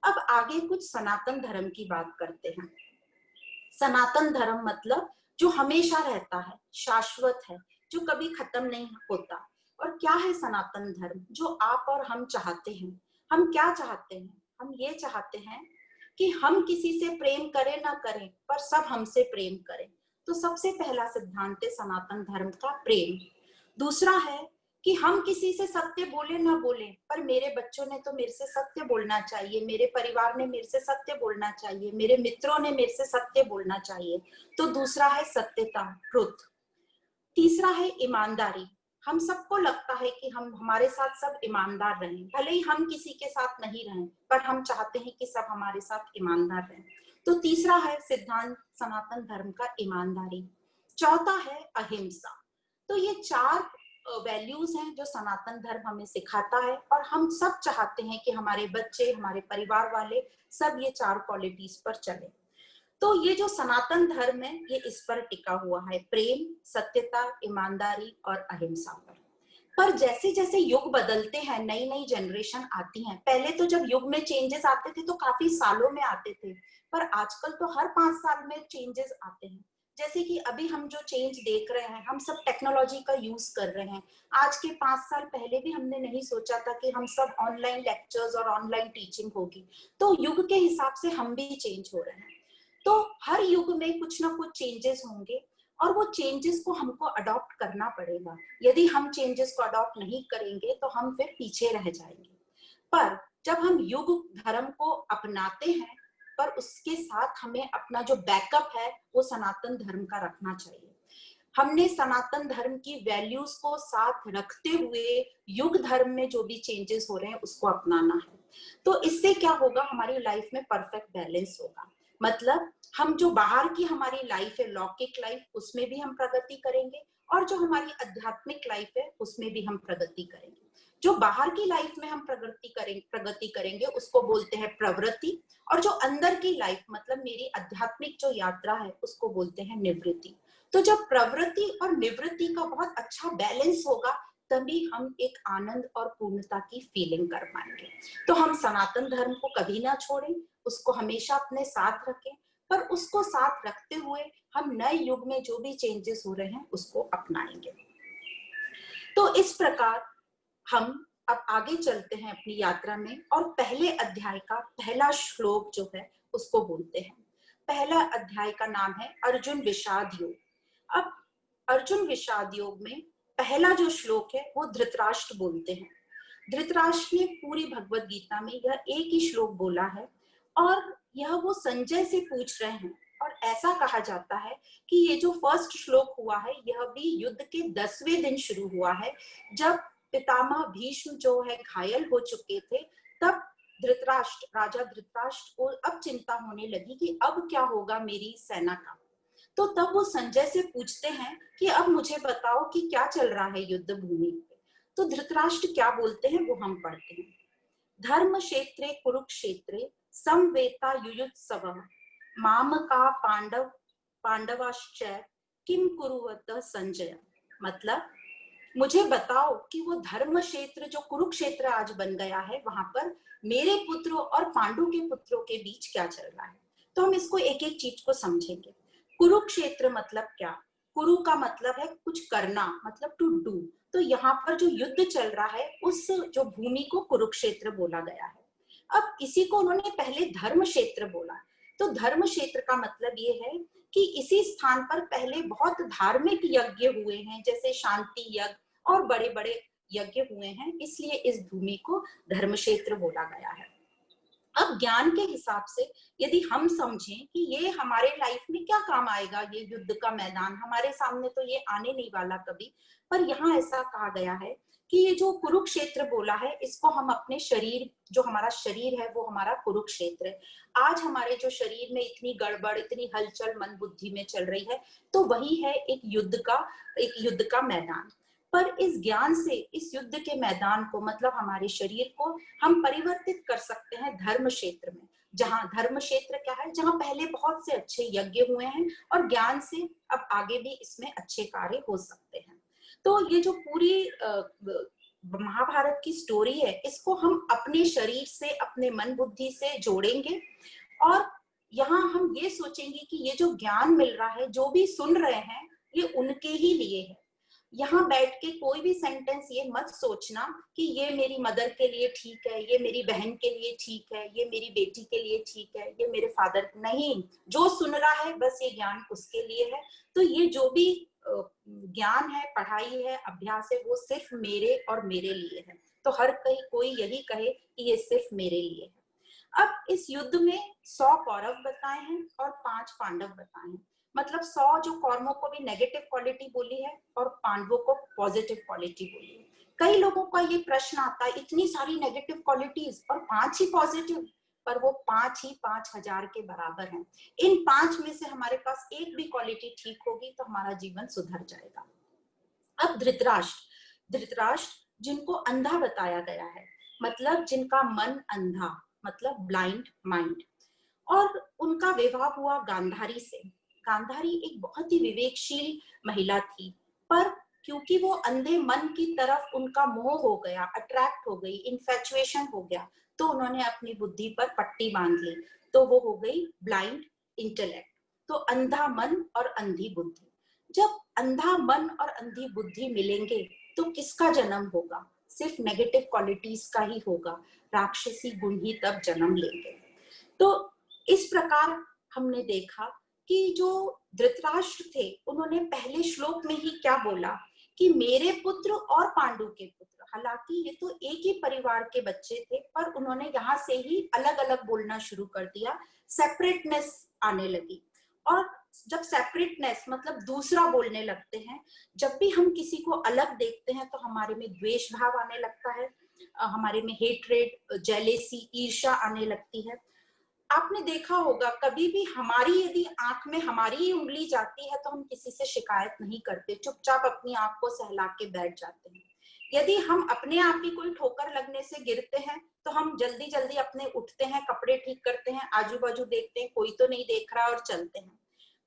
अब आगे कुछ सनातन धर्म की बात करते हैं। सनातन धर्म मतलब जो हमेशा रहता है, शाश्वत है, जो कभी खत्म नहीं होता। और क्या है सनातन धर्म? जो आप और हम चाहते हैं। हम क्या चाहते हैं? हम ये चाहते हैं कि हम किसी से प्रेम करें ना करें, पर सब हमसे प्रेम करें। तो सबसे पहला सिद्धांत है सनातन धर्म का प्रेम। दूसरा है कि हम किसी से सत्य बोले ना बोले, पर मेरे बच्चों ने तो मेरे से सत्य बोलना चाहिए, मेरे परिवार ने मेरे से सत्य बोलना चाहिए, मेरे मित्रों ने मेरे से सत्य बोलना चाहिए। तो दूसरा है सत्यता, ट्रुथ। तीसरा है ईमानदारी। हम सबको लगता है कि हम हमारे साथ सब ईमानदार रहें, भले ही हम किसी के साथ नहीं रहें, पर हम चाहते हैं कि सब हमारे साथ ईमानदार रहें। तो तीसरा है सिद्धांत सनातन धर्म का ईमानदारी। चौथा है अहिंसा। तो ये चार वैल्यूज हैं जो सनातन धर्म हमें सिखाता है, और हम सब चाहते हैं कि हमारे बच्चे, हमारे परिवार वाले सब ये चार क्वालिटीज पर चले। तो ये जो सनातन धर्म है ये इस पर टिका हुआ है, प्रेम, सत्यता, ईमानदारी और अहिंसा पर जैसे जैसे युग बदलते हैं, नई नई जनरेशन आती हैं। पहले तो जब युग में चेंजेस आते थे तो काफी सालों में आते थे, पर आजकल तो हर 5 साल में चेंजेस आते हैं। जैसे कि अभी हम जो चेंज देख रहे हैं, हम सब टेक्नोलॉजी का यूज कर रहे हैं। आज के 5 साल पहले भी हमने नहीं सोचा था कि हम सब ऑनलाइन लेक्चर्स और ऑनलाइन टीचिंग होगी। तो युग के हिसाब से हम भी चेंज हो रहे हैं। तो हर युग में कुछ ना कुछ चेंजेस होंगे, और वो चेंजेस को हमको अडॉप्ट करना पड़ेगा। यदि हम चेंजेस को अडॉप्ट नहीं करेंगे तो हम फिर पीछे रह जाएंगे। पर जब हम युग धर्म को अपनाते हैं, पर उसके साथ हमें अपना जो बैकअप है वो सनातन धर्म का रखना चाहिए। हमने सनातन धर्म की वैल्यूज को साथ रखते हुए युग धर्म में जो भी चेंजेस हो रहे हैं उसको अपनाना है। तो इससे क्या होगा, हमारी लाइफ में परफेक्ट बैलेंस होगा। मतलब हम जो बाहर की हमारी लाइफ है, लौकिक लाइफ, उसमें भी हम प्रगति करेंगे, और जो हमारी आध्यात्मिक लाइफ है उसमें भी हम प्रगति करेंगे। जो बाहर की लाइफ में हम प्रगति करेंगे उसको बोलते हैं प्रवृत्ति, और जो अंदर की लाइफ मतलब मेरी आध्यात्मिक जो यात्रा है उसको बोलते हैं निवृत्ति। तो जब प्रवृत्ति और निवृत्ति का बहुत अच्छा बैलेंस होगा, तभी हम एक आनंद और पूर्णता की फीलिंग कर पाएंगे। तो हम सनातन धर्म को कभी ना छोड़ें, उसको हमेशा अपने साथ रखें, पर उसको साथ रखते हुए हम नए युग में जो भी चेंजेस हो रहे हैं उसको अपनाएंगे। तो इस प्रकार हम अब आगे चलते हैं अपनी यात्रा में, और पहले अध्याय का पहला श्लोक जो है उसको बोलते हैं। पहला अध्याय का नाम है अर्जुन विषाद योग। अब अर्जुन विषाद योग में पहला जो श्लोक है वो धृतराष्ट्र बोलते हैं। धृतराष्ट्र ने पूरी भगवत गीता में यह एक ही श्लोक बोला है, और यह वो संजय से पूछ रहे हैं। और ऐसा कहा जाता है कि ये जो फर्स्ट श्लोक हुआ है यह भी युद्ध के 10वें दिन शुरू हुआ है, जब पितामह भीष्म जो है घायल हो चुके थे। तब धृतराष्ट्र, राजा धृतराष्ट्र को अब चिंता होने लगी कि अब क्या होगा मेरी सेना का। तो तब वो संजय से पूछते हैं कि अब मुझे बताओ कि क्या चल रहा है युद्ध भूमि पे। तो धृतराष्ट्र क्या बोलते हैं वो हम पढ़ते हैं। धर्म क्षेत्रे कुरुक्षेत्रे समवेता युयुत्सवः मामका पांडवाश्च किम कुरुवत संजय। मतलब मुझे बताओ कि वो धर्म क्षेत्र जो कुरुक्षेत्र आज बन गया है, वहां पर मेरे पुत्रों और पांडु के पुत्रों के बीच क्या चल रहा है। तो हम इसको एक एक चीज को समझेंगे। कुरुक्षेत्र मतलब क्या? कुरु का मतलब है कुछ करना, मतलब टू डू। तो यहाँ पर जो युद्ध चल रहा है उस जो भूमि को कुरुक्षेत्र बोला गया है। अब इसी को उन्होंने पहले धर्म क्षेत्र बोला। तो धर्म क्षेत्र का मतलब ये है कि इसी स्थान पर पहले बहुत धार्मिक यज्ञ हुए हैं, जैसे शांति यज्ञ और बड़े बड़े यज्ञ हुए हैं, इसलिए इस भूमि को धर्म क्षेत्र बोला गया है। अब ज्ञान के हिसाब से यदि हम समझें कि ये हमारे लाइफ में क्या काम आएगा, ये युद्ध का मैदान हमारे सामने तो ये आने नहीं वाला कभी, पर यहाँ ऐसा कहा गया है कि ये जो कुरुक्षेत्र बोला है इसको हम अपने शरीर, जो हमारा शरीर है वो हमारा कुरुक्षेत्र है। आज हमारे जो शरीर में इतनी गड़बड़, इतनी हलचल मन बुद्धि में चल रही है, तो वही है एक युद्ध का मैदान। पर इस ज्ञान से इस युद्ध के मैदान को, मतलब हमारे शरीर को, हम परिवर्तित कर सकते हैं धर्म क्षेत्र में। जहाँ धर्म क्षेत्र क्या है, जहाँ पहले बहुत से अच्छे यज्ञ हुए हैं, और ज्ञान से अब आगे भी इसमें अच्छे कार्य हो सकते हैं। तो ये जो पूरी महाभारत की स्टोरी है, इसको हम अपने शरीर से, अपने मन बुद्धि से जोड़ेंगे और यहाँ हम ये सोचेंगे कि ये जो ज्ञान मिल रहा है, जो भी सुन रहे हैं, ये उनके ही लिए है। यहाँ बैठ के कोई भी सेंटेंस ये मत सोचना कि ये मेरी मदर के लिए ठीक है, ये मेरी बहन के लिए ठीक है, ये मेरी बेटी के लिए ठीक है, ये मेरे फादर, नहीं। जो सुन रहा है बस ये ज्ञान उसके लिए है। तो ये जो भी ज्ञान है, पढ़ाई है, अभ्यास है, वो सिर्फ मेरे और मेरे लिए है। तो हर कहीं कोई यही कहे कि ये सिर्फ मेरे लिए है। अब इस युद्ध में 100 कौरव बताए हैं और 5 पांडव बताए हैं। मतलब 100 जो कौरवों को भी नेगेटिव क्वालिटी बोली है और पांडवों को पॉजिटिव क्वालिटी बोली है। कई लोगों का ये प्रश्न आता है, इतनी सारी नेगेटिव क्वालिटीज और 5 ही पॉजिटिव, पर वो 5 ही 5000 के बराबर हैं। इन 5 में से हमारे पास एक भी क्वालिटी ठीक होगी तो हमारा जीवन सुधर जाएगा। अब धृतराष्ट्र जिनको अंधा बताया गया है, मतलब जिनका मन अंधा, मतलब ब्लाइंड माइंड, और उनका विवाह हुआ गांधारी से। गांधारी एक बहुत ही विवेकशील महिला थी, पर क्योंकि वो अंधे मन की तरफ उनका मोह हो गया, अट्रैक्ट हो गई, इन्फेचुएशन हो गया, तो उन्होंने अपनी बुद्धि पर पट्टी बांध ली, तो वो हो गई ब्लाइंड इंटेलेक्ट। तो अंधा मन और अंधी बुद्धि। जब अंधा मन और अंधी बुद्धि मिलेंगे तो किसका जन्म होगा? सिर्फ नेगेटिव क्वालिटीज का ही होगा, राक्षसी गुण ही तब जन्म लेंगे। तो इस प्रकार हमने देखा कि जो धृतराष्ट्र थे, उन्होंने पहले श्लोक में ही क्या बोला कि मेरे पुत्र और पांडु के पुत्र। हालांकि ये तो एक ही परिवार के बच्चे थे, पर उन्होंने यहाँ से ही अलग अलग बोलना शुरू कर दिया, सेपरेटनेस आने लगी। और जब सेपरेटनेस मतलब दूसरा बोलने लगते हैं, जब भी हम किसी को अलग देखते हैं तो हमारे में द्वेष भाव आने लगता है, हमारे में हेट्रेड, जेलेसी, ईर्ष्या आने लगती है। आपने देखा होगा कभी भी हमारी यदि आंख में हमारी ही उंगली जाती है तो हम किसी से शिकायत नहीं करते, चुपचाप अपनी आंख को सहला के बैठ जाते हैं। यदि हम अपने आप ही कोई ठोकर लगने से गिरते हैं तो हम जल्दी जल्दी अपने उठते हैं, कपड़े ठीक करते हैं, आजू बाजू देखते हैं कोई तो नहीं देख रहा और चलते हैं।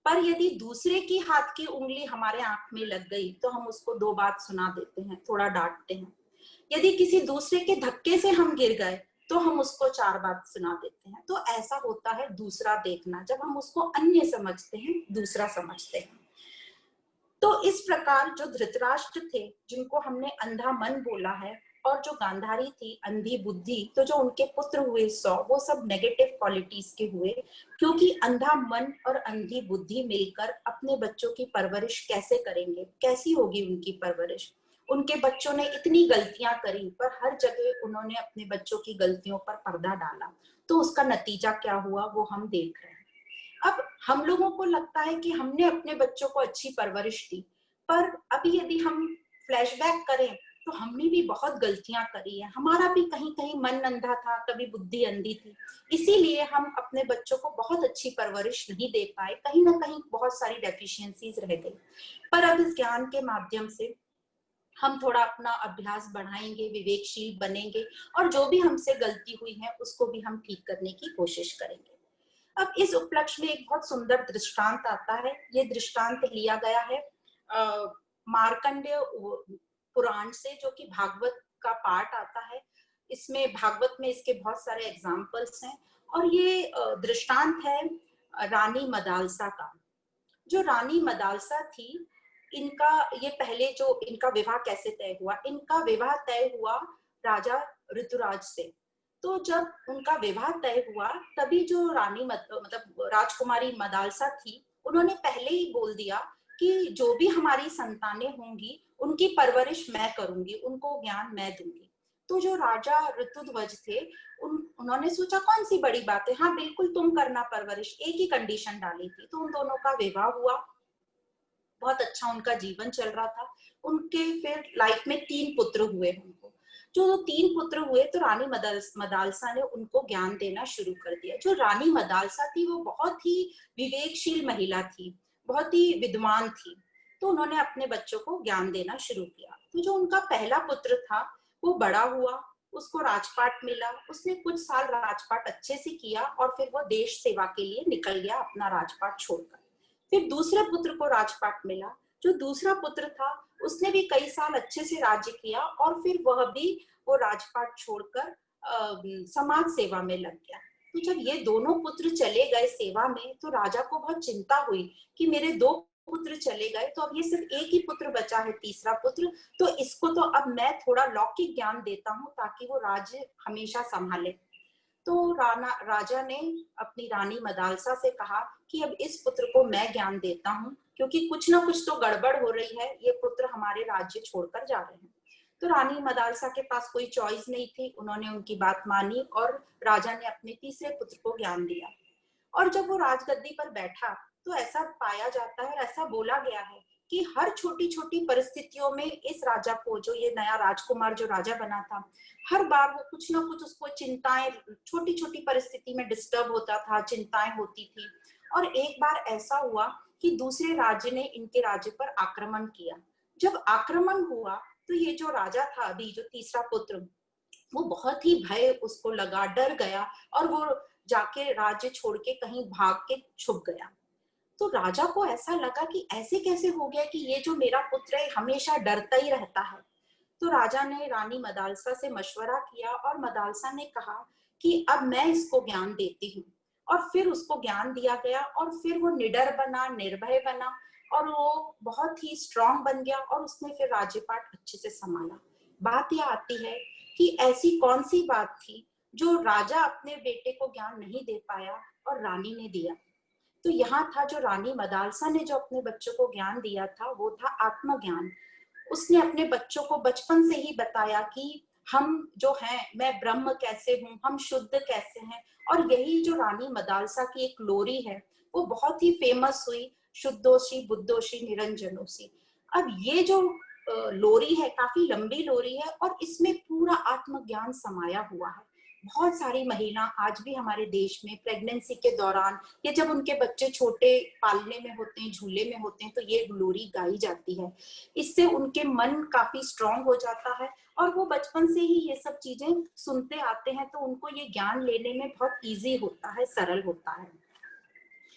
पर यदि दूसरे की हाथ की उंगली हमारे आंख में लग गई तो हम उसको 2 बात सुना देते हैं, थोड़ा डांटते हैं। यदि किसी दूसरे के धक्के से हम गिर गए तो हम उसको 4 बात सुना देते हैं। तो ऐसा होता है दूसरा देखना, जब हम उसको अन्य समझते हैं, दूसरा समझते हैं। तो इस प्रकार जो धृतराष्ट्र थे, जिनको हमने अंधा मन बोला है, और जो गांधारी थी अंधी बुद्धि, तो जो उनके पुत्र हुए 100, वो सब नेगेटिव क्वालिटीज के हुए। क्योंकि अंधा मन और अंधी बुद्धि मिलकर अपने बच्चों की परवरिश कैसे करेंगे, कैसी होगी उनकी परवरिश? उनके बच्चों ने इतनी गलतियां करी, पर हर जगह उन्होंने अपने बच्चों की गलतियों पर पर्दा डाला, तो उसका नतीजा क्या हुआ वो हम देख रहे हैं। अब हम लोगों को लगता है कि हमने अपने बच्चों को अच्छी परवरिश दी, पर अभी यदि हम फ्लैशबैक करें तो हमने भी बहुत गलतियां करी है, हमारा भी कहीं कहीं मन अंधा था, कभी बुद्धि अंधी थी, इसीलिए हम अपने बच्चों को बहुत अच्छी परवरिश नहीं दे पाए, कहीं ना कहीं बहुत सारी डेफिशिएंसीज रह गई। पर अब इस ज्ञान के माध्यम से हम थोड़ा अपना अभ्यास बढ़ाएंगे, विवेकशील बनेंगे, और जो भी हमसे गलती हुई है उसको भी हम ठीक करने की कोशिश करेंगे। अब इस उपलक्ष्य में एक बहुत सुंदर दृष्टांत आता है। ये दृष्टांत लिया गया है मार्कंडेय पुराण से, जो कि भागवत का पार्ट आता है। इसमें भागवत में इसके बहुत सारे एग्जाम्पल्स हैं, और ये दृष्टांत है रानी मदालसा का। जो रानी मदालसा थी, इनका ये पहले जो इनका विवाह कैसे तय हुआ, इनका विवाह तय हुआ राजा ऋतुराज से। तो जब उनका विवाह तय हुआ तभी जो रानी मतलब राजकुमारी मदालसा थी, उन्होंने पहले ही बोल दिया कि जो भी हमारी संतानें होंगी उनकी परवरिश मैं करूंगी, उनको ज्ञान मैं दूंगी। तो जो राजा ऋतुध्वज थे, उन्होंने सोचा कौन सी बड़ी बात है, हाँ बिल्कुल तुम करना परवरिश, एक ही कंडीशन डाली थी। तो उन दोनों का विवाह हुआ, बहुत अच्छा उनका जीवन चल रहा था। उनके फिर लाइफ में 3 पुत्र हुए उनको। जो 3 पुत्र हुए तो रानी मदालसा ने उनको ज्ञान देना शुरू कर दिया। जो रानी मदालसा थी वो बहुत ही विवेकशील महिला थी, बहुत ही विद्वान थी, तो उन्होंने अपने बच्चों को ज्ञान देना शुरू किया। तो जो उनका पहला पुत्र था वो बड़ा हुआ, उसको राजपाट मिला, उसने कुछ साल राजपाट अच्छे से किया और फिर वो देश सेवा के लिए निकल गया अपना राजपाट छोड़कर। फिर दूसरे पुत्र को राजपाट मिला। जो दूसरा पुत्र था उसने भी कई साल अच्छे से राज्य किया और फिर वह भी वो राजपाट छोड़कर समाज सेवा में लग गया। तो जब ये दोनों पुत्र चले गए सेवा में तो राजा को बहुत चिंता हुई कि मेरे दो पुत्र चले गए, तो अब ये सिर्फ एक ही पुत्र बचा है, तीसरा पुत्र, तो इसको तो अब मैं थोड़ा लौकिक ज्ञान देता हूँ ताकि वो राज्य हमेशा संभाले। तो राजा ने अपनी रानी मदालसा से कहा कि अब इस पुत्र को मैं ज्ञान देता हूँ, क्योंकि कुछ ना कुछ तो गड़बड़ हो रही है, ये पुत्र हमारे राज्य छोड़कर जा रहे हैं। तो रानी मदालसा के पास कोई चॉइस नहीं थी, उन्होंने उनकी बात मानी और राजा ने अपने तीसरे पुत्र को ज्ञान दिया। और जब वो राजगद्दी पर बैठा तो ऐसा पाया जाता है, ऐसा बोला गया है कि हर छोटी छोटी परिस्थितियों में इस राजा को, जो ये नया राजकुमार जो राजा बना था, हर बार वो कुछ ना कुछ उसको चिंताएं, छोटी छोटी परिस्थिति में डिस्टर्ब होता था, चिंताएं होती थी। और एक बार ऐसा हुआ कि दूसरे राज्य ने इनके राज्य पर आक्रमण किया। जब आक्रमण हुआ तो ये जो राजा था, अभी जो तीसरा पुत्र, वो बहुत ही भय उसको लगा, डर गया और वो जाके राज्य छोड़ के कहीं भाग के छुप गया। तो राजा को ऐसा लगा कि ऐसे कैसे हो गया कि ये जो मेरा पुत्र है हमेशा डरता ही रहता है। तो राजा ने रानी मदालसा से मशवरा किया और मदालसा ने कहा कि अब मैं इसको ज्ञान देती हूँ। और फिर उसको ज्ञान दिया गया और फिर वो निडर बना, निर्भय बना और वो बहुत ही स्ट्रांग बन गया और उसने फिर राज्यपाट अच्छे से संभाला। बात यह आती है कि ऐसी कौन सी बात थी जो राजा अपने बेटे को ज्ञान नहीं दे पाया और रानी ने दिया। तो यहाँ था जो रानी मदालसा ने जो अपने बच्चों को ज्ञान दिया था वो था आत्मज्ञान। उसने अपने बच्चों को बचपन से ही बताया कि हम जो हैं, मैं ब्रह्म कैसे हूँ, हम शुद्ध कैसे हैं। और यही जो रानी मदालसा की एक लोरी है वो बहुत ही फेमस हुई, शुद्धोषी बुद्धोषी निरंजनोषी। अब ये जो लोरी है काफी लंबी लोरी है और इसमें पूरा आत्मज्ञान समाया हुआ है। बहुत सारी महिला आज भी हमारे देश में प्रेगनेंसी के दौरान या जब उनके बच्चे छोटे पालने में होते हैं, झूले में होते हैं, तो ये लोरी गाई जाती है। इससे उनके मन काफी स्ट्रांग हो जाता है और वो बचपन से ही ये सब चीजें सुनते आते हैं, तो उनको ये ज्ञान लेने में बहुत इजी होता है, सरल होता है।